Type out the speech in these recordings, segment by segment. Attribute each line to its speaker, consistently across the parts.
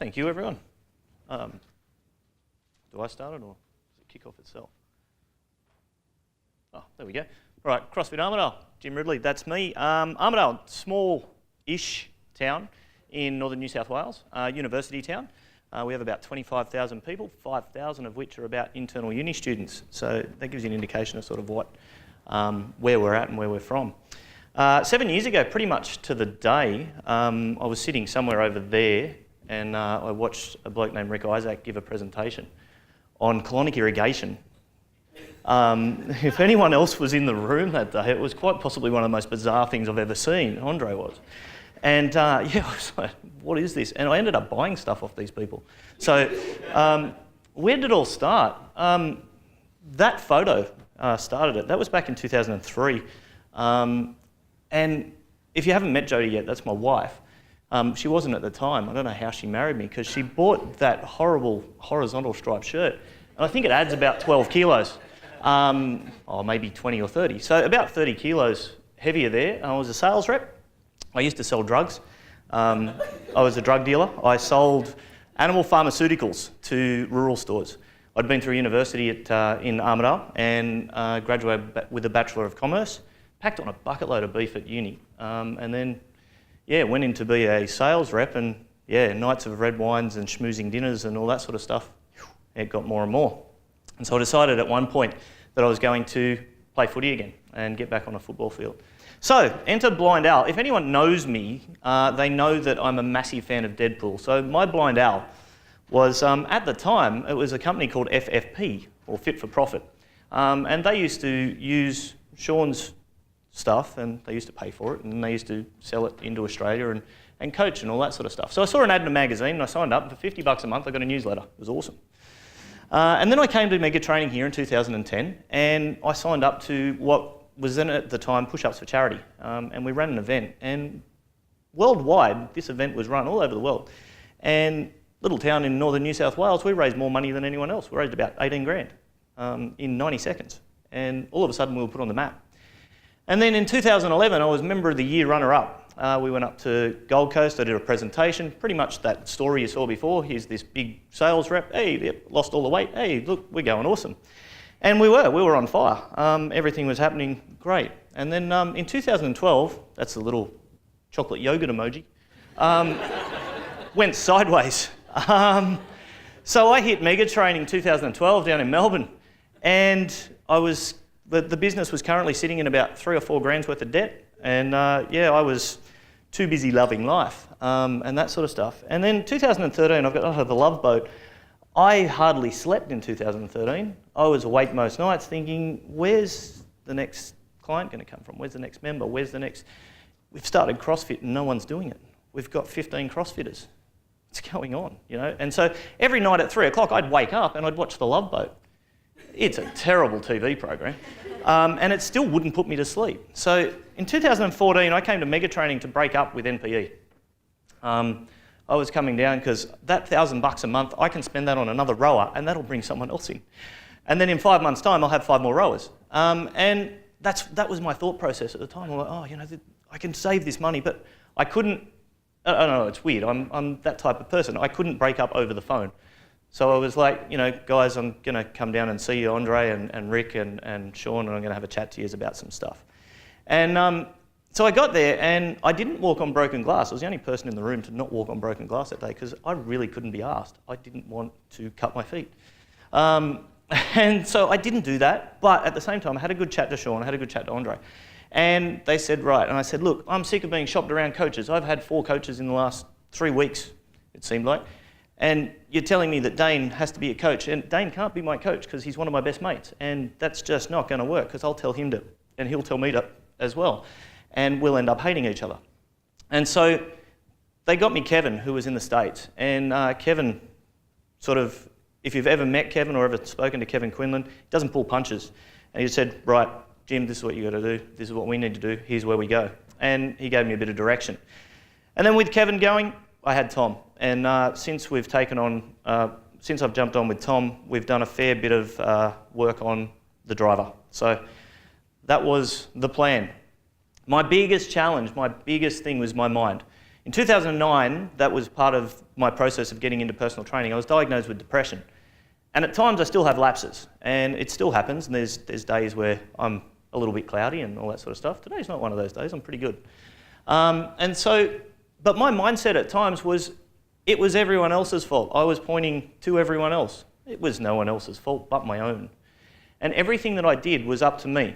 Speaker 1: Thank you, everyone. Do I start it or does it kick off itself? Oh, there we go. All right, CrossFit Armidale, Jim Ridley, that's me. Armidale, small-ish town in northern New South Wales, university town. We have about 25,000 people, 5,000 of which are about internal uni students. So that gives you an indication of sort of what, where we're at and where we're from. 7 years ago, pretty much to the day, I was sitting somewhere over there and I watched a bloke named Rick Isaac give a presentation on colonic irrigation. If anyone else was in the room that day, it was quite possibly one of the most bizarre things I've ever seen, Andre was. And yeah, I was like, what is this? And I ended up buying stuff off these people. So where did it all start? That photo started it. That was back in 2003. And if you haven't met Jodie yet, that's my wife. She wasn't at the time. I don't know how she married me because she bought that horrible horizontal striped shirt. And I think it adds about 12 kilos, or maybe 20 or 30. So about 30 kilos heavier there. I was a sales rep. I used to sell drugs. I was a drug dealer. I sold animal pharmaceuticals to rural stores. I'd been through university in Armidale and graduated with a Bachelor of Commerce, packed on a bucket load of beef at uni, and then yeah, went in to be a sales rep and yeah, nights of red wines and schmoozing dinners and all that sort of stuff. It got more and more. And so I decided at one point that I was going to play footy again and get back on a football field. So, enter Blind Al. If anyone knows me, they know that I'm a massive fan of Deadpool. So my Blind Al was, at the time, it was a company called FFP, or Fit for Profit. And they used to use Sean's stuff and they used to pay for it and they used to sell it into Australia and coach and all that sort of stuff. So I saw an ad in a magazine and I signed up. For $50 a month, I got a newsletter. It was awesome. And then I came to Mega Training here in 2010 and I signed up to what was then at the time Push-Ups for Charity. And we ran an event. And worldwide, this event was run all over the world. And little town in northern New South Wales, we raised more money than anyone else. We raised about 18 grand in 90 seconds. And all of a sudden we were put on the map. And then in 2011, I was Member of the Year runner-up. We went up to Gold Coast, I did a presentation, pretty much that story you saw before. Here's this big sales rep, hey, lost all the weight, hey, look, we're going awesome. And we were on fire. Everything was happening great. And then in 2012, that's the little chocolate yogurt emoji, went sideways. So I hit Mega Training 2012 down in Melbourne, and the business was currently sitting in about 3 or 4 grand's worth of debt, and yeah, I was too busy loving life and that sort of stuff. And then 2013, I've got out of the Love Boat. I hardly slept in 2013. I was awake most nights thinking, where's the next client going to come from? Where's the next member? Where's the next... We've started CrossFit and no one's doing it. We've got 15 CrossFitters. What's going on, you know? And so every night at 3 o'clock, I'd wake up and I'd watch the Love Boat. It's a terrible TV program. And it still wouldn't put me to sleep. So in 2014, I came to Mega Training to break up with NPE. I was coming down because that $1,000 a month, I can spend that on another rower and that'll bring someone else in. And then in 5 months' time, I'll have 5 more rowers. And that was my thought process at the time. I'm like, oh, you know, I can save this money, but I couldn't, I don't know, it's weird. I'm that type of person. I couldn't break up over the phone. So I was like, you know, guys, I'm going to come down and see you, Andre and Rick and Sean, and I'm going to have a chat to you about some stuff. And so I got there and I didn't walk on broken glass. I was the only person in the room to not walk on broken glass that day because I really couldn't be asked. I didn't want to cut my feet. And so I didn't do that, but at the same time, I had a good chat to Sean, I had a good chat to Andre. And they said, right, and I said, look, I'm sick of being shopped around coaches. I've had 4 coaches in the last 3 weeks, it seemed like. And you're telling me that Dane has to be a coach, and Dane can't be my coach because he's one of my best mates, and that's just not going to work because I'll tell him to, and he'll tell me to as well, and we'll end up hating each other. And so they got me Kevin, who was in the States, and Kevin sort of, if you've ever met Kevin or ever spoken to Kevin Quinlan, he doesn't pull punches. And he said, right, Jim, this is what you got to do, this is what we need to do, here's where we go. And he gave me a bit of direction. And then with Kevin going, I had Tom. And since we've taken on, since I've jumped on with Tom, we've done a fair bit of work on the driver. So that was the plan. My biggest challenge, my biggest thing was my mind. In 2009, that was part of my process of getting into personal training. I was diagnosed with depression. And at times I still have lapses, and it still happens, and there's days where I'm a little bit cloudy and all that sort of stuff. Today's not one of those days, I'm pretty good. But my mindset at times was, it was everyone else's fault. I was pointing to everyone else. It was no one else's fault but my own. And everything that I did was up to me.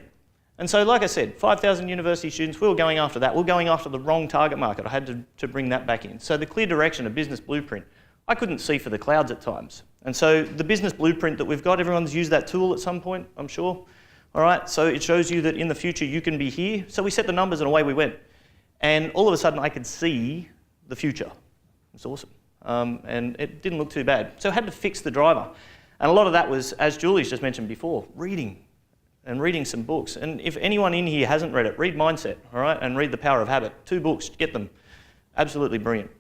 Speaker 1: And so, like I said, 5,000 university students, we were going after that. We were going after the wrong target market. I had to bring that back in. So the clear direction, a business blueprint, I couldn't see for the clouds at times. And so the business blueprint that we've got, everyone's used that tool at some point, I'm sure. All right, so it shows you that in the future you can be here. So we set the numbers and away we went. And all of a sudden I could see the future. It's awesome. And it didn't look too bad. So I had to fix the driver. And a lot of that was, as Julie's just mentioned before, reading some books. And if anyone in here hasn't read it, read Mindset, all right, and read The Power of Habit. 2 books, get them. Absolutely brilliant.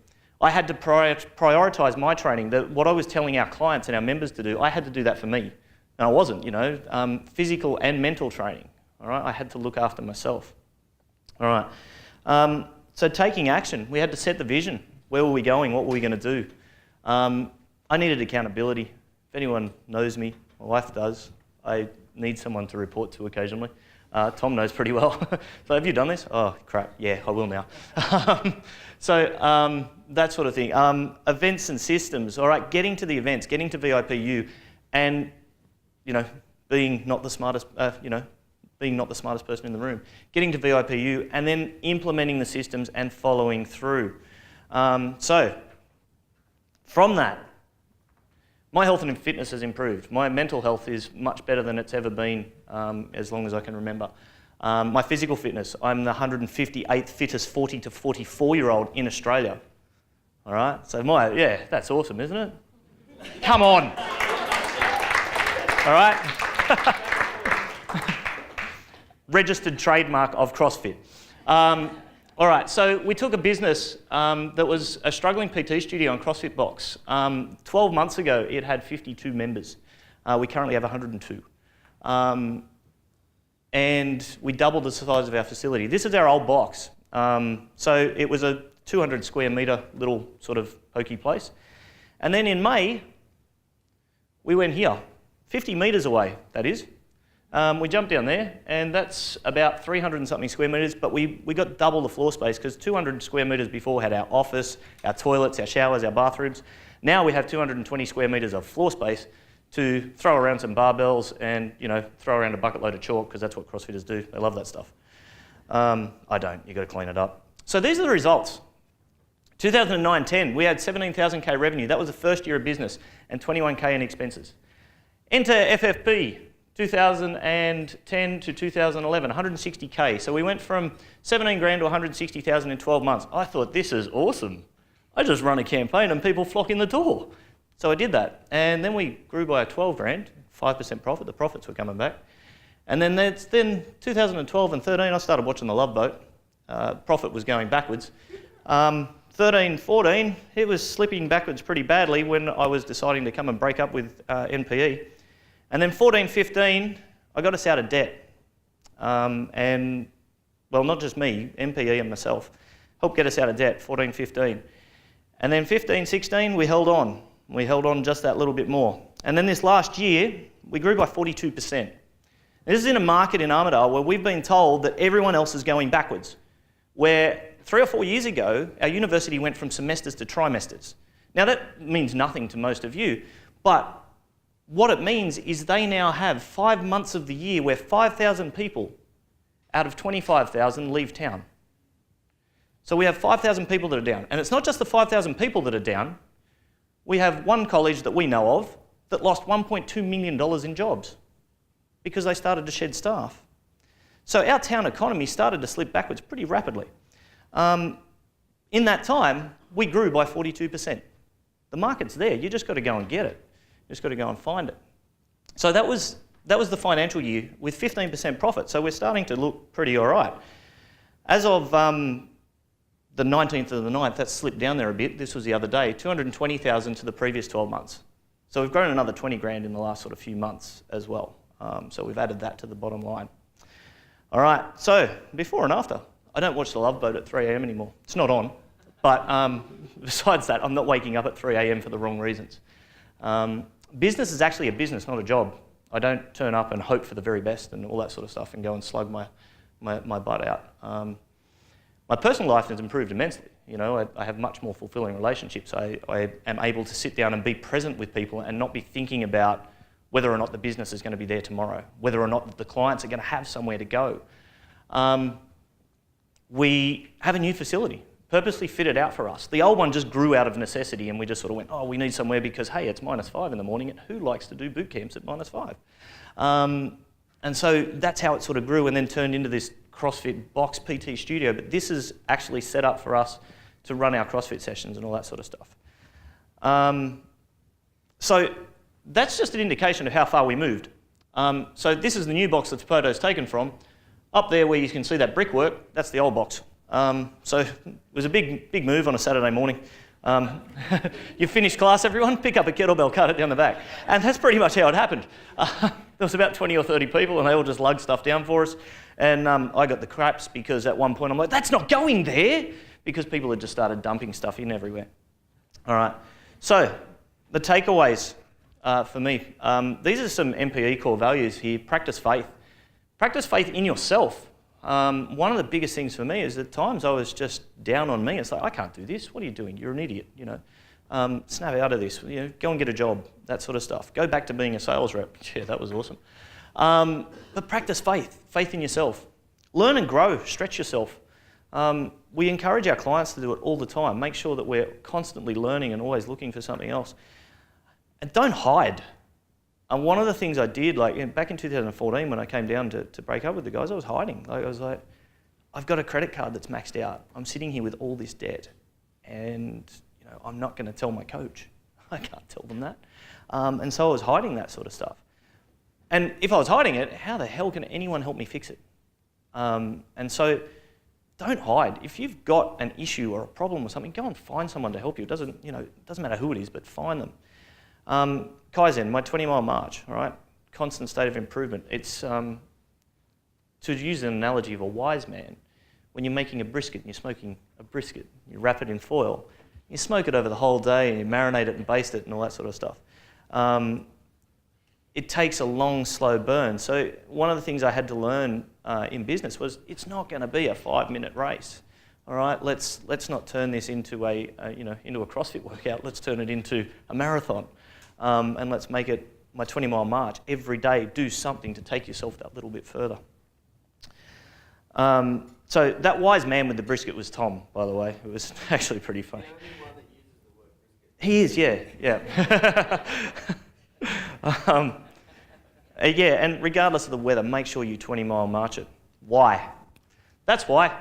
Speaker 1: I had to prioritise my training. What I was telling our clients and our members to do, I had to do that for me. And I wasn't, physical and mental training, all right? I had to look after myself, all right? So taking action, we had to set the vision. Where were we going? What were we going to do? I needed accountability. If anyone knows me, my wife does, I need someone to report to occasionally. Tom knows pretty well. So have you done this? Oh, crap. Yeah, I will now. That sort of thing. Events and systems. All right, getting to the events, getting to VIPU, and being not the smartest. Being not the smartest person in the room. Getting to VIPU, and then implementing the systems and following through. So from that, my health and fitness has improved. My mental health is much better than it's ever been, as long as I can remember. My physical fitness, I'm the 158th fittest 40 to 44-year-old in Australia. All right, so that's awesome, isn't it? Come on. All right. Registered trademark of CrossFit. All right, so we took a business that was a struggling PT studio on CrossFit Box. 12 months ago, it had 52 members. We currently have 102. And we doubled the size of our facility. This is our old box. So it was a 200 square metre little sort of pokey place. And then in May, we went here, 50 metres away, that is. We jumped down there, and that's about 300 and something square metres, but we got double the floor space, because 200 square metres before had our office, our toilets, our showers, our bathrooms. Now we have 220 square metres of floor space to throw around some barbells and throw around a bucket load of chalk, because that's what CrossFitters do. They love that stuff. I don't. You've got to clean it up. So these are the results. 2009-10, we had 17,000K revenue. That was the first year of business, and 21K in expenses. Enter FFP. 2010 to 2011, 160K. So we went from 17 grand to 160,000 in 12 months. I thought, this is awesome. I just run a campaign and people flock in the door. So I did that. And then we grew by 12 grand, 5% profit. The profits were coming back. And then 2012 and 13, I started watching The Love Boat. Profit was going backwards. 13, 14, it was slipping backwards pretty badly when I was deciding to come and break up with NPE. And then 14, 15, I got us out of debt. And, well, not just me, NPE and myself, helped get us out of debt, 14, 15. And then 15, 16, we held on. We held on just that little bit more. And then this last year, we grew by 42%. This is in a market in Armidale where we've been told that everyone else is going backwards, where 3 or 4 years ago, our university went from semesters to trimesters. Now, that means nothing to most of you, but what it means is they now have 5 months of the year where 5,000 people out of 25,000 leave town. So we have 5,000 people that are down. And it's not just the 5,000 people that are down. We have one college that we know of that lost $1.2 million in jobs because they started to shed staff. So our town economy started to slip backwards pretty rapidly. In that time, we grew by 42%. The market's there. You just got to go and get it. You just got to go and find it. So that was the financial year with 15% profit. So we're starting to look pretty all right. As of the 19th of the 9th, that's slipped down there a bit. This was the other day, 220,000 to the previous 12 months. So we've grown another 20 grand in the last sort of few months as well. So we've added that to the bottom line. All right, so before and after. I don't watch The Love Boat at 3 a.m. anymore. It's not on. But besides that, I'm not waking up at 3 a.m. for the wrong reasons. Business is actually a business, not a job. I don't turn up and hope for the very best and all that sort of stuff and go and slug my butt out. My personal life has improved immensely. You know, I have much more fulfilling relationships. I am able to sit down and be present with people and not be thinking about whether or not the business is going to be there tomorrow, whether or not the clients are going to have somewhere to go. We have a new facility, purposely fitted out for us. The old one just grew out of necessity and we just sort of went, oh, we need somewhere because, hey, it's -5 in the morning and who likes to do boot camps at -5? And so that's how it sort of grew and then turned into this CrossFit box PT studio. But this is actually set up for us to run our CrossFit sessions and all that sort of stuff. So that's just an indication of how far we moved. So this is the new box that the photo's taken from. Up there where you can see that brickwork, that's the old box. So it was a big move on a Saturday morning. You finished class, everyone? Pick up a kettlebell, cut it down the back. And that's pretty much how it happened. There was about 20 or 30 people and they all just lugged stuff down for us. And I got the craps because at one point I'm like, that's not going there, because people had just started dumping stuff in everywhere. All right, so the takeaways for me. These are some NPE core values here. Practice faith. Practice faith in yourself. One of the biggest things for me is at times I was just down on me. It's like, I can't do this. What are you doing? You're an idiot, you know. Snap out of this. You know, go and get a job, that sort of stuff. Go back to being a sales rep. Yeah, that was awesome. But practice faith in yourself. Learn and grow, stretch yourself. We encourage our clients to do it all the time. Make sure that we're constantly learning and always looking for something else. And don't hide. And one of the things I did, like back in 2014 when I came down to break up with the guys, I was hiding. Like, I was like, I've got a credit card that's maxed out. I'm sitting here with all this debt and you know, I'm not going to tell my coach. I can't tell them that. And so I was hiding that sort of stuff. And if I was hiding it, how the hell can anyone help me fix it? And so don't hide. If you've got an issue or a problem or something, go and find someone to help you. It doesn't matter who it is, but find them. Kaizen, my 20-mile march, all right? Constant state of improvement. It's, to use an analogy of a wise man, when you're making a brisket and you're smoking a brisket, you wrap it in foil, you smoke it over the whole day and you marinate it and baste it and all that sort of stuff. It takes a long, slow burn. So one of the things I had to learn in business was it's not going to be a 5-minute race. All right, let's not turn this into into a CrossFit workout. Let's turn it into a marathon, and let's make it my 20-mile march every day. Do something to take yourself that little bit further. So that wise man with the brisket was Tom, by the way. It was actually pretty funny. He is, yeah. Yeah, and regardless of the weather, make sure you 20-mile march it. Why? That's why.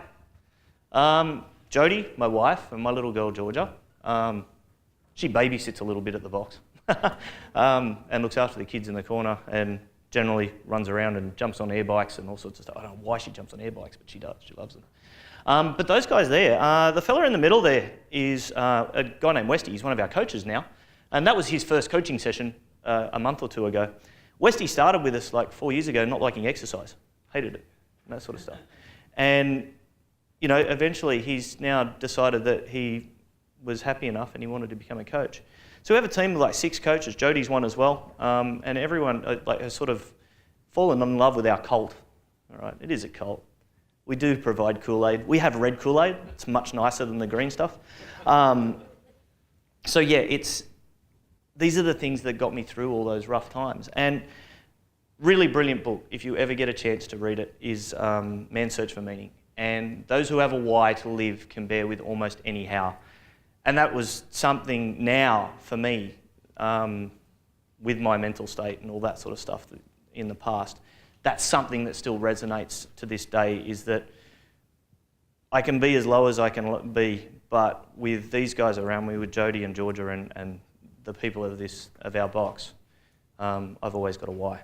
Speaker 1: Jodie, my wife, and my little girl Georgia, she babysits a little bit at the box and looks after the kids in the corner and generally runs around and jumps on air bikes and all sorts of stuff. I don't know why she jumps on air bikes, but she does. She loves them. But those guys there, the fella in the middle there is a guy named Westy. He's one of our coaches now. And that was his first coaching session a month or two ago. Westy started with us like 4 years ago not liking exercise. Hated it, and that sort of stuff. And you know, eventually he's now decided that he was happy enough and he wanted to become a coach. So we have a team of like 6 coaches. Jodie's one as well, and everyone has sort of fallen in love with our cult. All right, it is a cult. We do provide Kool-Aid. We have red Kool-Aid. It's much nicer than the green stuff. So yeah, these are the things that got me through all those rough times. And really brilliant book, if you ever get a chance to read it, is Man's Search for Meaning. And those who have a why to live can bear with almost any how. And that was something now for me with my mental state and all that sort of stuff in the past. That's something that still resonates to this day, is that I can be as low as I can be, but with these guys around me, with Jodie and Georgia and the people of our box, I've always got a why.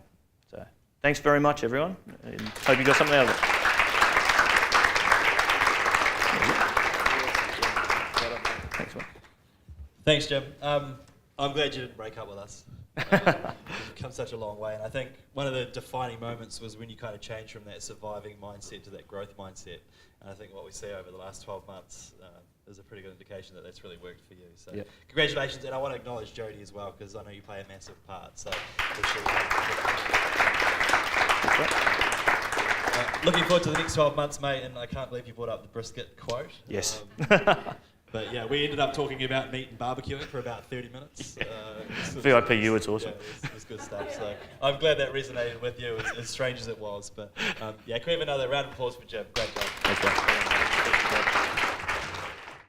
Speaker 1: So thanks very much, everyone. And hope you got something out of it.
Speaker 2: Thanks, Jim. I'm glad you didn't break up with us. You've come such a long way, and I think one of the defining moments was when you kind of changed from that surviving mindset to that growth mindset. And I think what we see over the last 12 months is a pretty good indication that that's really worked for you. So
Speaker 1: Yep.
Speaker 2: congratulations, and I want to acknowledge Jodie as well, because I know you play a massive part. So looking forward to the next 12 months, mate, and I can't believe you brought up the brisket quote.
Speaker 1: Yes.
Speaker 2: But yeah, we ended up talking about meat and barbecuing for about 30 minutes.
Speaker 1: VIPU, it's awesome.
Speaker 2: Yeah, it was good stuff. So I'm glad that resonated with you, as strange as it was. But yeah, can we have another round of applause for Jim? Great job.
Speaker 1: Thanks, mate.